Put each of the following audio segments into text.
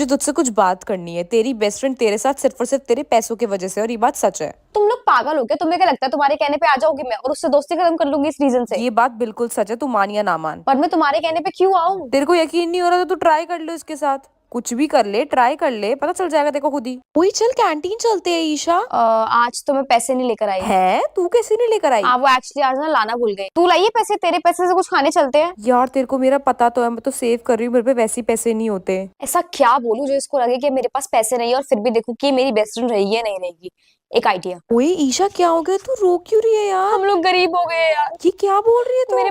मुझे तुझसे कुछ बात करनी है। तेरी बेस्ट फ्रेंड तेरे साथ सिर्फ और सिर्फ तेरे पैसों की वजह से, और ये बात सच है। तुम लोग पागल हो क्या? तुम्हें क्या लगता है तुम्हारे कहने पे आ जाऊंगी मैं और उससे दोस्ती खत्म कर लूंगी इस रीजन से? ये बात बिल्कुल सच है, तू मान या ना मान। पर मैं तुम्हारे कहने पे क्यों आऊं? तेरे को यकीन नहीं हो रहा तो तू ट्राई कर ले उसके साथ। कुछ भी कर ले, ट्राई कर ले, पता चल जाएगा देखो खुद ही। वही चल, कैंटीन चलते हैं ईशा। आज तो मैं पैसे नहीं लेकर आई। है? तू कैसे नहीं लेकर आई? हाँ, वो एक्चुअली आज ना लाना भूल गई। तू लाइए पैसे, तेरे पैसे से कुछ खाने चलते हैं। यार तेरे को मेरा पता तो है, मैं तो सेव कर रही हूँ, मेरे पे वैसे ही पैसे नहीं होते। ऐसा क्या बोलूं जो इसको लगे कि मेरे पास पैसे नहीं है और फिर भी देखूं कि मेरी बेस्ट फ्रेंड रहेगी या नहीं रहेगी। एक आइडिया। ओए ईशा, क्या हो गया? तू रो क्यों रही है यार? हम लोग गरीब हो गए हैं यार। ये क्या बोल रही है तू? मेरे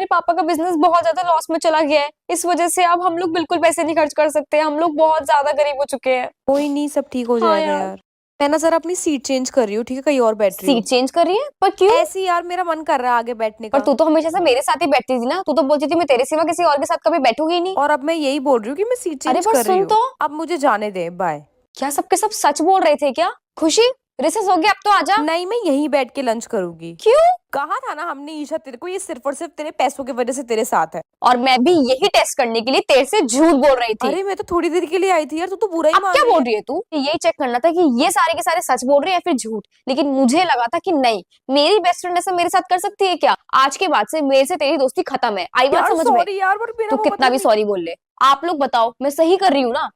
पापा का बिजनेस बहुत ज्यादा लॉस में चला गया है। इस वजह से अब हम लोग बिल्कुल पैसे नहीं खर्च कर सकते। हम लोग बहुत ज्यादा गरीब हो चुके हैं। कोई नहीं, सब ठीक हो हाँ जाएगा यार। यार। मैं ना जरा अपनी सीट चेंज कर रही हूँ, ठीक है? कहीं और बैठ रही हूँ। सीट चेंज कर रही है? पर क्यों? ऐसे ही यार, मेरा मन कर रहा है आगे बैठने पर का। तू तो हमेशा से मेरे साथ ही बैठती थी ना। तू तो बोलती थी मैं तेरे सिवा किसी और के साथ कभी बैठूंगी ही नहीं। और अब मैं यही बोल रही हूँ कि मैं सीट अरे चेंज पर कर रही सुन हूँ। तो। अब मुझे जाने दे, बाय। क्या सबके सब सच बोल रहे थे क्या? खुशी, रिसेस हो गया, अब तो आजा। नहीं, मैं यहीं बैठ के लंच करूंगी। क्यों? कहा था ना हमने ईशा तेरे को, ये सिर्फ और सिर्फ तेरे पैसों की वजह से तेरे साथ है। और मैं भी यही टेस्ट करने के लिए तेरे से झूठ बोल रही थी। अरे मैं तो थोड़ी देर के लिए आई थी यार, तू तो बुरा ही अब मान क्या रही बोल है। रही है तू? यही चेक करना था कि ये सारे के सारे सच बोल रहे हैं या फिर झूठ। लेकिन मुझे लगा था कि नहीं, मेरी बेस्ट फ्रेंड ऐसा मेरे साथ कर सकती है क्या? आज के बाद से मेरे से तेरी दोस्ती खत्म है। आई बात यार समझ में? सॉरी यार, पर मेरा तू वो कितना भी मतलब। सॉरी बोल ले। आप लोग बताओ, मैं सही कर रही हूँ ना?